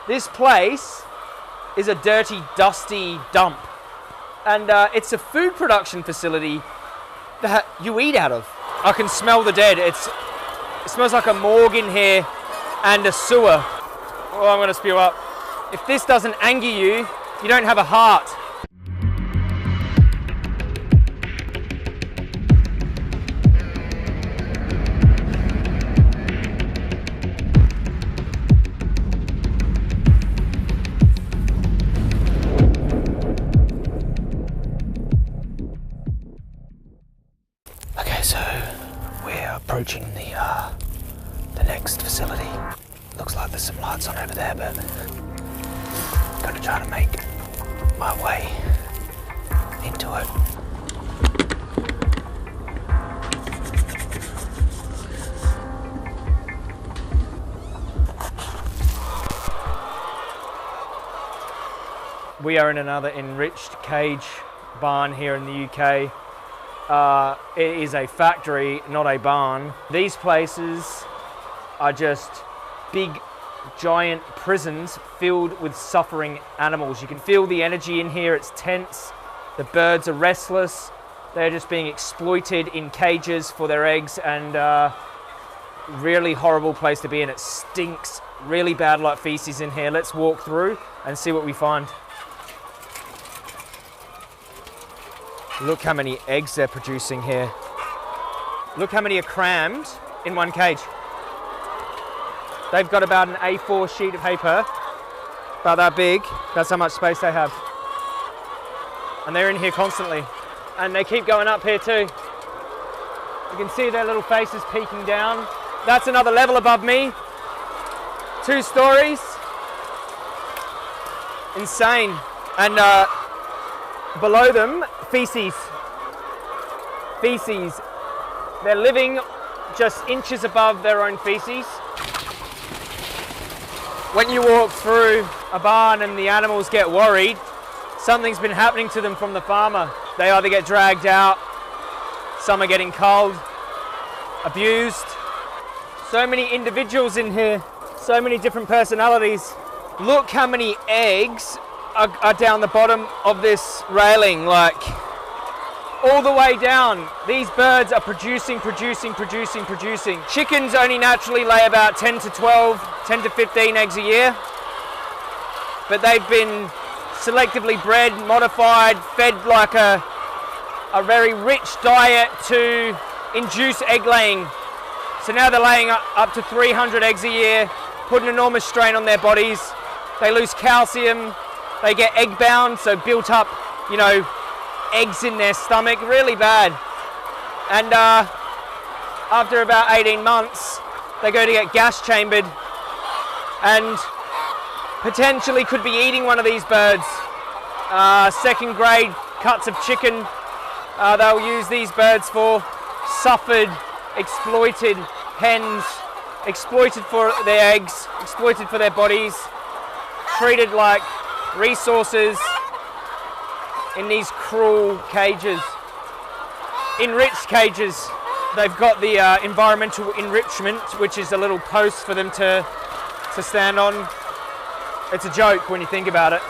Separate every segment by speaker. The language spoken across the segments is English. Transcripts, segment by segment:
Speaker 1: This place is a dirty, dusty dump. And it's a food production facility that you eat out of. I can smell the dead. It smells like a morgue in here and a sewer. Oh, I'm gonna spew up. If this doesn't anger you, you don't have a heart. Okay, so we're approaching the next facility. Looks like there's some lights on over there, but I'm gonna try to make my way into it. We are in another enriched cage barn here in the UK. It is a factory, not a barn. These places are just big, giant prisons filled with suffering animals. You can feel the energy in here, it's tense. The birds are restless. They're just being exploited in cages for their eggs, and really horrible place to be in. It stinks really bad like feces in here. Let's walk through and see what we find. Look how many eggs they're producing here. Look how many are crammed in one cage. They've got about an A4 sheet of paper, about that big. That's how much space they have. And they're in here constantly. And they keep going up here too. You can see their little faces peeking down. That's another level above me. 2 stories. Insane. And below them, feces. Feces. They're living just inches above their own feces. When you walk through a barn and the animals get worried, something's been happening to them from the farmer. They either get dragged out, some are getting culled, abused. So many individuals in here, so many different personalities. Look how many eggs are down the bottom of this railing, like all the way down. These birds are producing. Chickens only naturally lay about 10 to 12, 10 to 15 eggs a year, but they've been selectively bred, modified, fed like a very rich diet to induce egg laying. So now they're laying up to 300 eggs a year, putting enormous strain on their bodies. They lose calcium, they get egg bound, so built up, eggs in their stomach, really bad. And after about 18 months, they go to get gas chambered and potentially could be eating one of these birds. Second grade cuts of chicken, they'll use these birds for. Suffered, exploited hens, exploited for their eggs, exploited for their bodies, treated like resources in these cruel cages. Enriched cages. They've got the environmental enrichment, which is a little post for them to stand on. It's a joke when you think about it.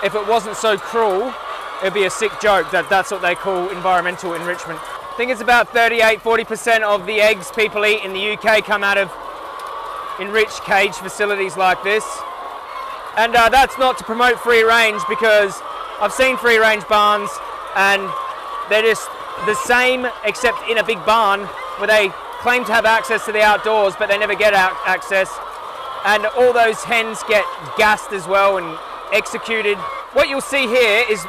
Speaker 1: If it wasn't so cruel, it'd be a sick joke. That's what they call environmental enrichment. I think it's about 38-40% of the eggs people eat in the UK come out of enriched cage facilities like this. And that's not to promote free range, because I've seen free range barns and they're just the same, except in a big barn where they claim to have access to the outdoors, but they never get access. And all those hens get gassed as well and executed. What you'll see here is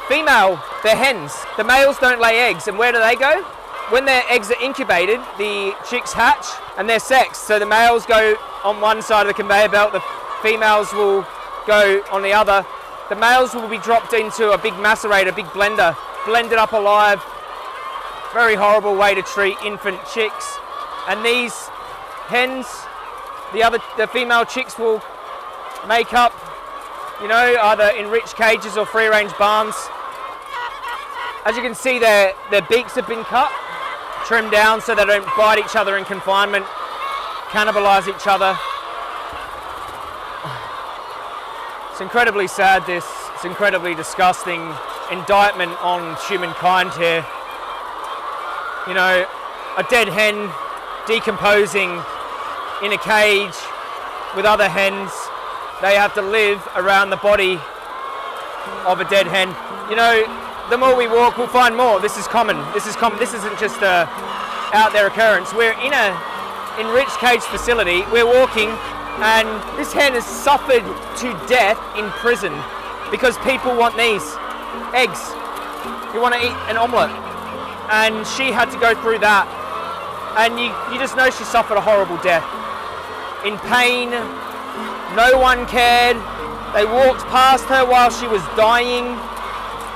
Speaker 1: female, they're hens. The males don't lay eggs, and where do they go? When their eggs are incubated, the chicks hatch and they're sexed. So the males go on one side of the conveyor belt, the females will go on the other. The males will be dropped into a big macerator, big blender, blended up alive. Very horrible way to treat infant chicks. And these hens, the female chicks will make up, either enriched cages or free range barns. As you can see, their beaks have been cut, trimmed down so they don't bite each other in confinement, cannibalise each other. It's incredibly sad, this. It's incredibly disgusting indictment on humankind here. You know, a dead hen decomposing in a cage with other hens. They have to live around the body of a dead hen. You know, the more we walk, we'll find more. This is common. This is common. This isn't just a out there occurrence. We're in a enriched cage facility. We're walking, and this hen has suffered to death in prison because people want these eggs. You want to eat an omelette, and she had to go through that, and you just know she suffered a horrible death. In pain, no one cared. They walked past her while she was dying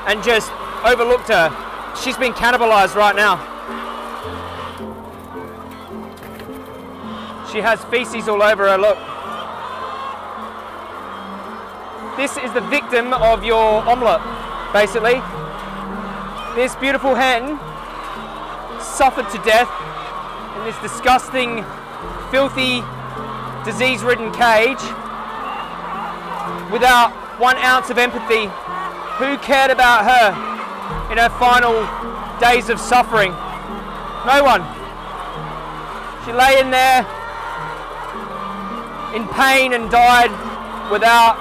Speaker 1: and just overlooked her. She's been cannibalized right now. She has feces all over her, look. This is the victim of your omelette, basically. This beautiful hen suffered to death in this disgusting, filthy, disease-ridden cage without 1 ounce of empathy. Who cared about her in her final days of suffering? No one. She lay in there in pain and died without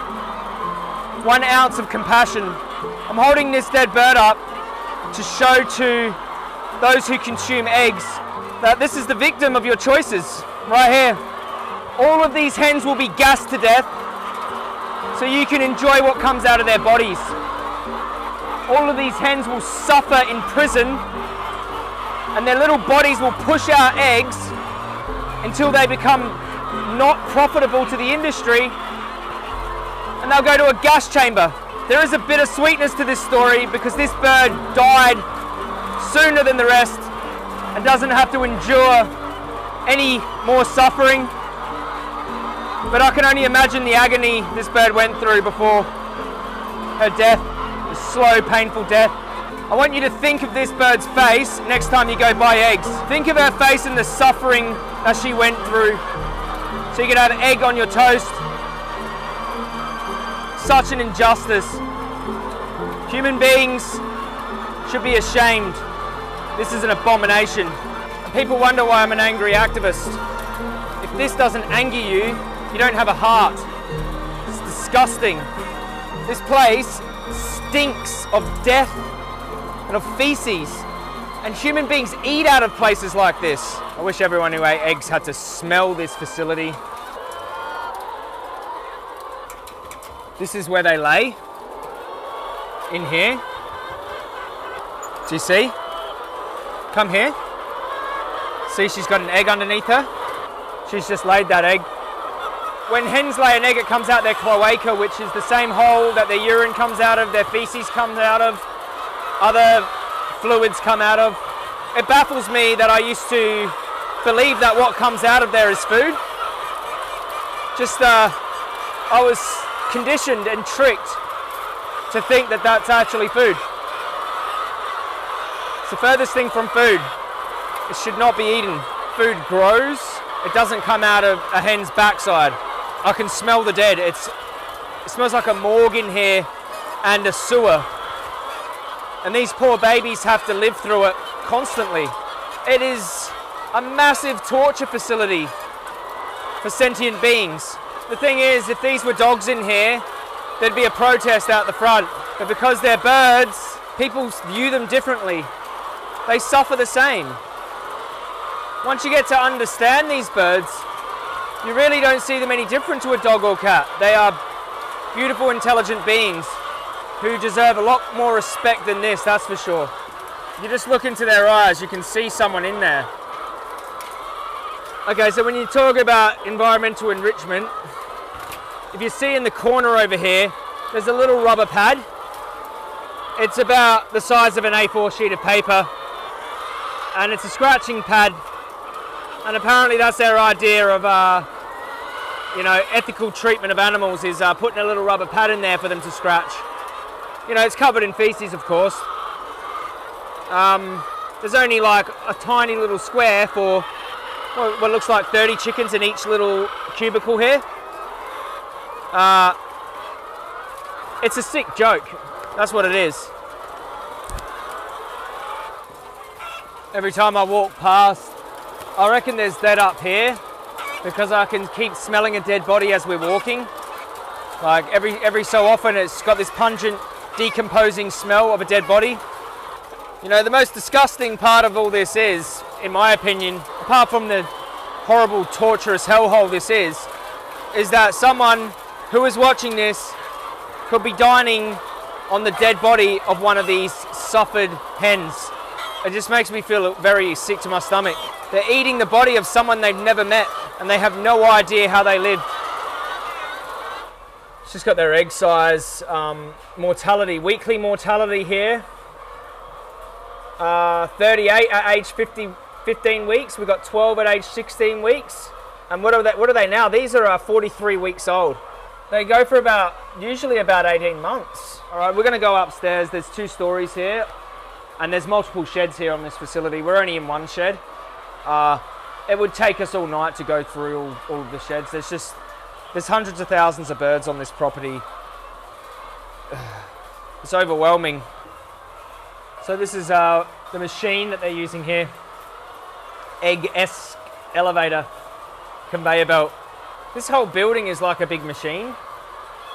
Speaker 1: 1 ounce of compassion. I'm holding this dead bird up to show to those who consume eggs that this is the victim of your choices right here. All of these hens will be gassed to death so you can enjoy what comes out of their bodies. All of these hens will suffer in prison, and their little bodies will push out eggs until they become not profitable to the industry, and they'll go to a gas chamber. There is a bit of sweetness to this story because this bird died sooner than the rest and doesn't have to endure any more suffering. But I can only imagine the agony this bird went through before her death, the slow, painful death. I want you to think of this bird's face next time you go buy eggs. Think of her face and the suffering that she went through so you can have egg on your toast. Such an injustice. Human beings should be ashamed. This is an abomination. And people wonder why I'm an angry activist. If this doesn't anger you, you don't have a heart. It's disgusting. This place stinks of death and of feces. And human beings eat out of places like this. I wish everyone who ate eggs had to smell this facility. This is where they lay. In here. Do you see? Come here. See, she's got an egg underneath her. She's just laid that egg. When hens lay an egg, it comes out their cloaca, which is the same hole that their urine comes out of, their feces comes out of, other fluids come out of. It baffles me that I used to believe that what comes out of there is food. I was conditioned and tricked to think that that's actually food. It's the furthest thing from food. It should not be eaten. Food grows. It doesn't come out of a hen's backside. I can smell the dead. It smells like a morgue in here and a sewer. And these poor babies have to live through it constantly. It is a massive torture facility for sentient beings. The thing is, if these were dogs in here, there'd be a protest out the front. But because they're birds, people view them differently. They suffer the same. Once you get to understand these birds, you really don't see them any different to a dog or cat. They are beautiful, intelligent beings who deserve a lot more respect than this, that's for sure. You just look into their eyes, you can see someone in there. Okay, so when you talk about environmental enrichment, if you see in the corner over here, there's a little rubber pad. It's about the size of an A4 sheet of paper, and it's a scratching pad. And apparently that's their idea of, ethical treatment of animals is putting a little rubber pad in there for them to scratch. You know, it's covered in feces, of course. There's only like a tiny little square for what looks like 30 chickens in each little cubicle here. It's a sick joke. That's what it is. Every time I walk past, I reckon there's dead up here because I can keep smelling a dead body as we're walking. Like every so often it's got this pungent, decomposing smell of a dead body. You know, the most disgusting part of all this is, in my opinion, apart from the horrible, torturous hellhole this is that someone who is watching this could be dining on the dead body of one of these suffered hens. It just makes me feel very sick to my stomach. They're eating the body of someone they've never met and they have no idea how they lived. It's just got their egg size, mortality, weekly mortality here. 38 at age 15 weeks. We've got 12 at age 16 weeks. And what are they now? These are 43 weeks old. They go for usually about 18 months. All right, we're going to go upstairs. There's 2 stories here. And there's multiple sheds here on this facility. We're only in one shed. It would take us all night to go through all of the sheds. There's hundreds of thousands of birds on this property. It's overwhelming. So this is the machine that they're using here. Egg-esque elevator conveyor belt. This whole building is like a big machine.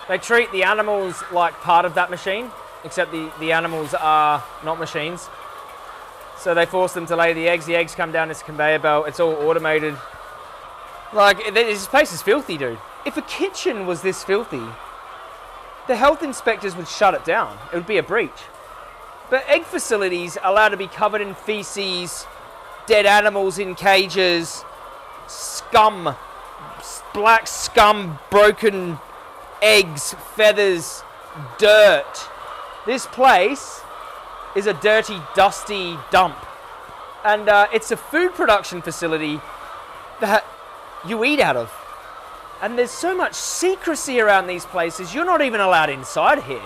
Speaker 1: They treat the animals like part of that machine, except the animals are not machines. So they force them to lay the eggs come down this conveyor belt, it's all automated. Like, this place is filthy, dude. If a kitchen was this filthy, the health inspectors would shut it down. It would be a breach. But egg facilities are allowed to be covered in feces, dead animals in cages, scum, black scum, broken eggs, feathers, dirt. This place is a dirty, dusty dump. And it's a food production facility that you eat out of. And there's so much secrecy around these places, you're not even allowed inside here.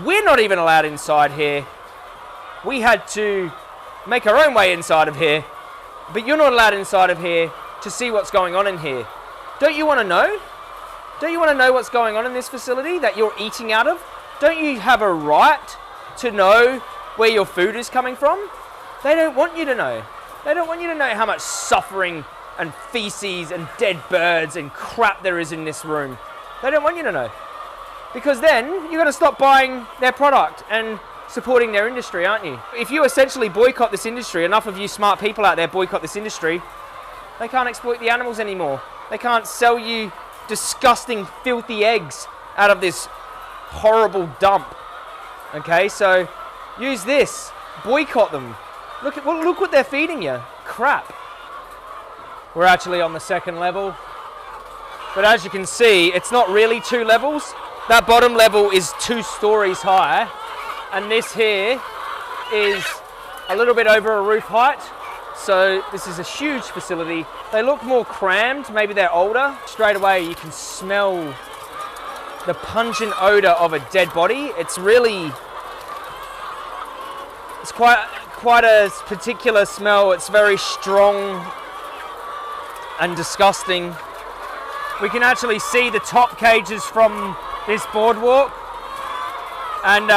Speaker 1: We're not even allowed inside here. We had to make our own way inside of here, but you're not allowed inside of here to see what's going on in here. Don't you want to know? Don't you want to know what's going on in this facility that you're eating out of? Don't you have a right to know where your food is coming from? They don't want you to know. They don't want you to know how much suffering and feces and dead birds and crap there is in this room. They don't want you to know. Because then you're going to stop buying their product and supporting their industry, aren't you? If you essentially boycott this industry, enough of you smart people out there boycott this industry, they can't exploit the animals anymore. They can't sell you disgusting, filthy eggs out of this horrible dump. Okay, so use this. Boycott them. Look what they're feeding you. Crap. We're actually on the 2nd level. But as you can see, it's not really 2 levels. That bottom level is 2 stories high. And this here is a little bit over a roof height. So this is a huge facility. They look more crammed, maybe they're older. Straight away you can smell the pungent odor of a dead body. It's quite a particular smell. It's very strong and disgusting. We can actually see the top cages from this boardwalk. And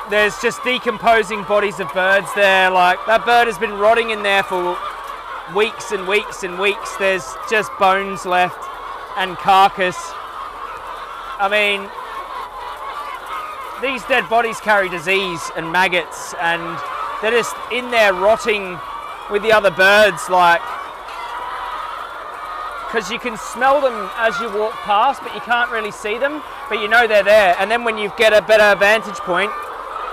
Speaker 1: there's just decomposing bodies of birds there. Like, that bird has been rotting in there for weeks and weeks and weeks. There's just bones left and carcass. I mean, these dead bodies carry disease and maggots, and they're just in there rotting with the other birds, like, because you can smell them as you walk past, but you can't really see them, but you know they're there. And then when you get a better vantage point,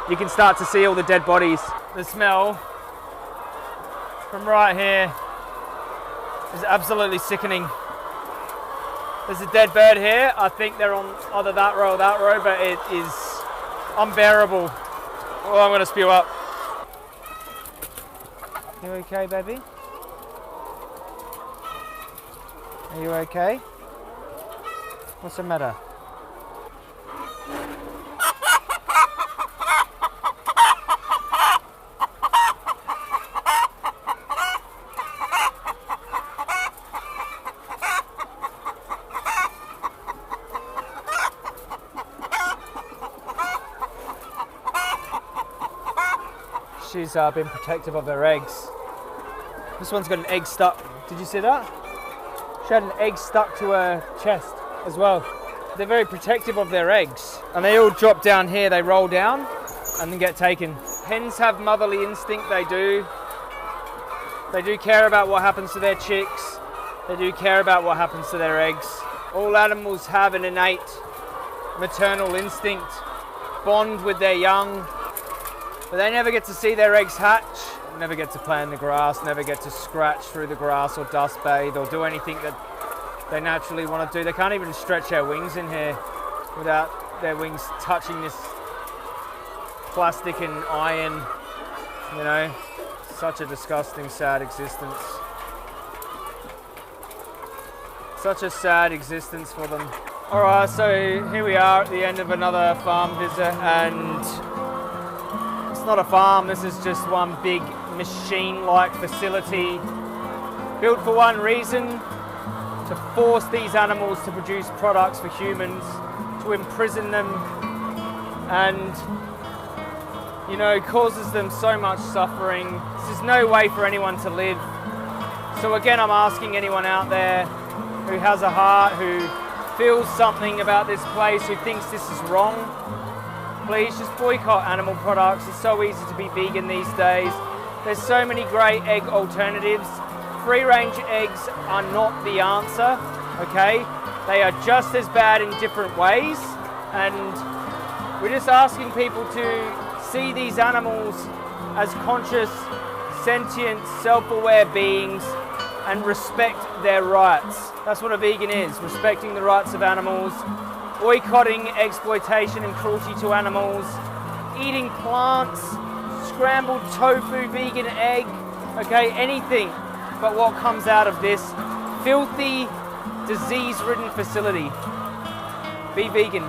Speaker 1: you can start to see all the dead bodies. The smell from right here is absolutely sickening. There's a dead bird here. I think they're on either that row or that row, but it is unbearable. Oh, I'm gonna spew up. You okay, baby? Are you okay? What's the matter? She's been protective of her eggs. This one's got an egg stuck. Did you see that? She had an egg stuck to her chest as well. They're very protective of their eggs. And they all drop down here, they roll down and then get taken. Hens have motherly instinct, they do. They do care about what happens to their chicks. They do care about what happens to their eggs. All animals have an innate maternal instinct, bond with their young, but they never get to see their eggs hatch, never get to play in the grass, never get to scratch through the grass or dust bathe or do anything that they naturally want to do. They can't even stretch their wings in here without their wings touching this plastic and iron, you know. Such a disgusting, sad existence. Such a sad existence for them. All right, so here we are at the end of another farm visit, and it's not a farm, this is just one big machine-like facility built for one reason: to force these animals to produce products for humans, to imprison them, and, you know, causes them so much suffering. This is no way for anyone to live. So again, I'm asking anyone out there who has a heart, who feels something about this place, who thinks this is wrong, please just boycott animal products. It's so easy to be vegan these days. There's so many great egg alternatives. Free-range eggs are not the answer, okay? They are just as bad in different ways, and we're just asking people to see these animals as conscious, sentient, self-aware beings and respect their rights. That's what a vegan is, respecting the rights of animals, boycotting exploitation and cruelty to animals, eating plants, scrambled tofu, vegan egg, okay, anything but what comes out of this filthy, disease-ridden facility. Be vegan.